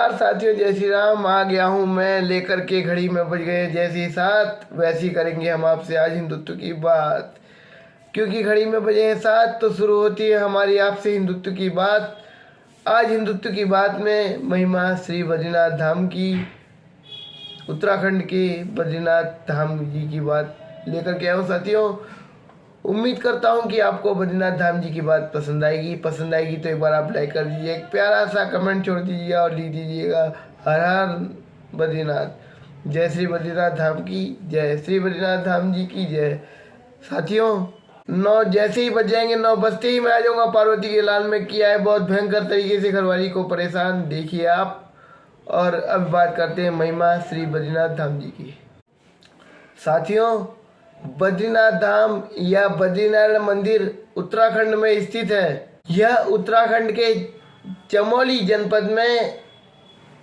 नमस्कार साथियों, जय श्री राम। आ गया हूँ मैं लेकर के घड़ी में बज गए जैसे 7, वैसी करेंगे हम आपसे आज हिंदुत्व की बात। क्योंकि घड़ी में बजे हैं 7 तो शुरू होती है हमारी आपसे हिंदुत्व की बात। आज हिंदुत्व की बात में महिमा श्री बद्रीनाथ धाम की, उत्तराखंड के बद्रीनाथ धाम जी की बात लेकर के आया हूँ साथियों। उम्मीद करता हूँ कि आपको बद्रीनाथ धाम जी की बात पसंद आएगी तो एक बार आप लाइक कर दीजिए, एक प्यारा सा कमेंट छोड़ दीजिएगा और लिख दीजिएगा हर हर बद्रीनाथ। जय श्री बद्रीनाथ धाम की जय, श्री बद्रीनाथ धाम जी की जय। साथियों 9 जैसे ही बज जाएंगे, 9 बजते ही मैं आ जाऊँगा पार्वती के लाल में। किया है बहुत भयंकर तरीके से घरवाली को परेशान, देखिए आप। और अब बात करते हैं महिमा श्री बद्रीनाथ धाम जी की। साथियों बद्रीनाथ धाम या बद्रीनारायण मंदिर उत्तराखंड में स्थित है। यह उत्तराखंड के चमोली जनपद में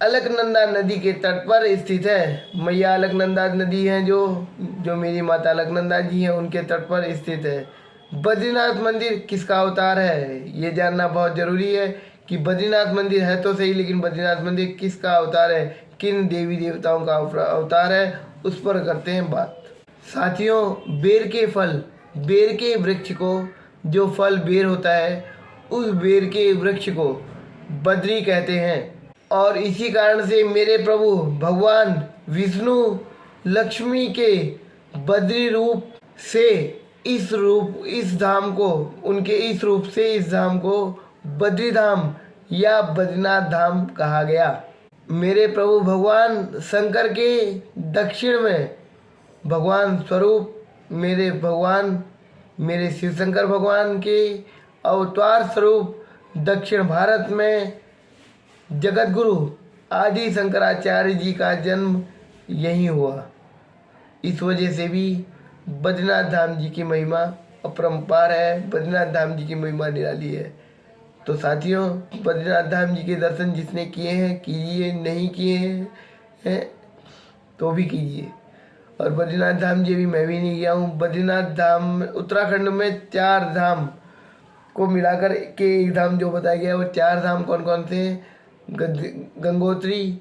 अलकनंदा नदी के तट पर स्थित है। मैया अलकनंदा नदी है जो मेरी माता अलकनंदा जी हैं, उनके तट पर स्थित है। बद्रीनाथ मंदिर किसका अवतार है ये जानना बहुत जरूरी है कि बद्रीनाथ मंदिर है तो सही, लेकिन बद्रीनाथ मंदिर किसका अवतार है, किन देवी देवताओं का अवतार है, उस पर करते हैं बात। साथियों बेर के वृक्ष को, जो फल बेर होता है, उस बेर के वृक्ष को बद्री कहते हैं। और इसी कारण से मेरे प्रभु भगवान विष्णु लक्ष्मी के बद्री रूप से इस धाम को बद्री धाम या बद्रीनाथ धाम कहा गया। मेरे प्रभु भगवान शंकर के दक्षिण में भगवान स्वरूप मेरे शिव शंकर भगवान के अवतार स्वरूप दक्षिण भारत में जगत गुरु आदि शंकराचार्य जी का जन्म यहीं हुआ। इस वजह से भी बद्रीनाथ धाम जी की महिमा अपरंपार है, बद्रीनाथ धाम जी की महिमा निराली है। तो साथियों बद्रीनाथ धाम जी के दर्शन जिसने किए हैं कीजिए, नहीं किए हैं तो भी कीजिए। और बद्रीनाथ धाम जी भी मैं भी नहीं गया हूँ। बद्रीनाथ धाम उत्तराखंड में 4 धाम को मिलाकर के एक धाम जो बताया गया है, वो 4 धाम कौन कौन से हैं? गंगोत्री,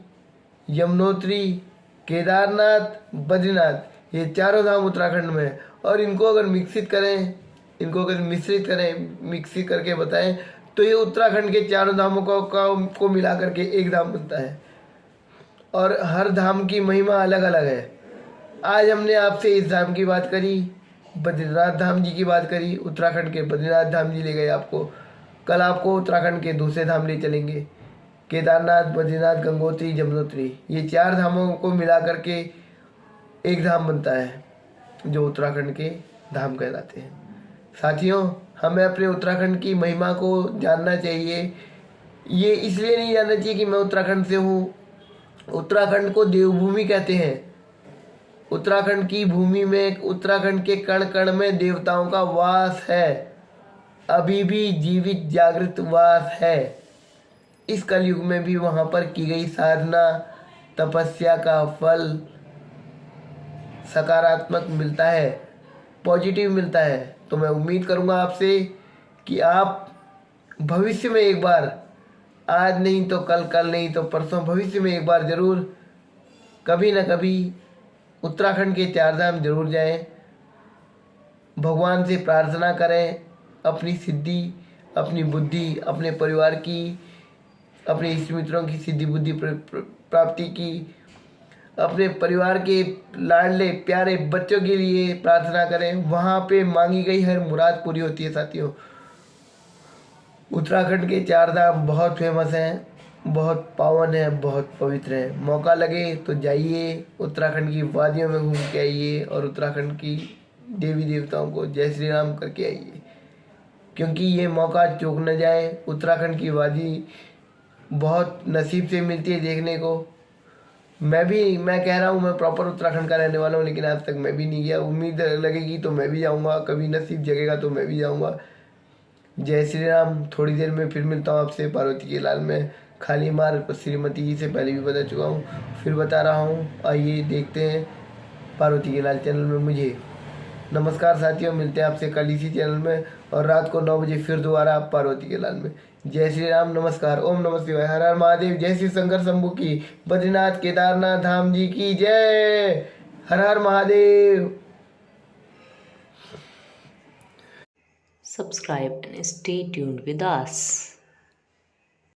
यमुनोत्री, केदारनाथ, बद्रीनाथ, ये चारों धाम उत्तराखंड में है। और इनको अगर मिश्रित करके बताएं तो ये उत्तराखंड के चारों धामों को मिला करके एक धाम बनता है। और हर धाम की महिमा अलग अलग है। आज हमने आपसे इस धाम की बात करी, बद्रीनाथ धाम जी की बात करी, उत्तराखंड के बद्रीनाथ धाम जी ले गए आपको। कल आपको उत्तराखंड के दूसरे धाम ले चलेंगे, केदारनाथ, बद्रीनाथ, गंगोत्री, यमुनोत्री। ये 4 धामों को मिला करके एक धाम बनता है जो उत्तराखंड के धाम कहलाते हैं। साथियों हमें अपने उत्तराखंड की महिमा को जानना चाहिए। ये इसलिए नहीं जानना चाहिए कि मैं उत्तराखंड से हूँ। उत्तराखंड को देवभूमि कहते हैं। उत्तराखंड की भूमि में, उत्तराखंड के कण कण में देवताओं का वास है, अभी भी जीवित जागृत वास है। इस कलयुग में भी वहाँ पर की गई साधना तपस्या का फल सकारात्मक मिलता है, पॉजिटिव मिलता है। तो मैं उम्मीद करूँगा आपसे कि आप भविष्य में एक बार, आज नहीं तो कल नहीं तो परसों, भविष्य में एक बार ज़रूर कभी ना कभी उत्तराखंड के 4 धाम जरूर जाएं। भगवान से प्रार्थना करें अपनी सिद्धि, अपनी बुद्धि, अपने परिवार की, अपने इष्ट मित्रों की सिद्धि बुद्धि प्राप्ति की, अपने परिवार के लाडले प्यारे बच्चों के लिए प्रार्थना करें। वहाँ पे मांगी गई हर मुराद पूरी होती है। साथियों उत्तराखंड के 4 धाम बहुत फेमस हैं, बहुत पावन है, बहुत पवित्र है। मौका लगे तो जाइए, उत्तराखंड की वादियों में घूम के आइए और उत्तराखंड की देवी देवताओं को जय श्री राम करके आइए, क्योंकि ये मौका चूक न जाए। उत्तराखंड की वादी बहुत नसीब से मिलती है देखने को। मैं कह रहा हूँ मैं प्रॉपर उत्तराखंड का रहने वाला हूँ, लेकिन आज तक मैं भी नहीं गया। उम्मीद लगेगी तो मैं भी जाऊँगा, कभी नसीब जगेगा तो मैं भी जाऊँगा। जय श्री राम। थोड़ी देर में फिर मिलता हूँ आपसे पार्वती के लाल में। खाली मार्ग श्रीमती जी से पहले भी बता चुका हूँ, फिर बता रहा हूँ। आइए देखते हैं पार्वती के लाल चैनल में मुझे। नमस्कार साथियों, मिलते हैं आपसे कल इसी चैनल में। और रात को 9 बजे फिर दोबारा पार्वती के लाल में। जय श्री राम, नमस्कार, ओम नमः शिवाय, हर हर महादेव, जय श्री शंकर शंभू की, बद्रीनाथ केदारनाथ धाम जी की जय, हर हर Mahadev. Subscribe and stay tuned with us.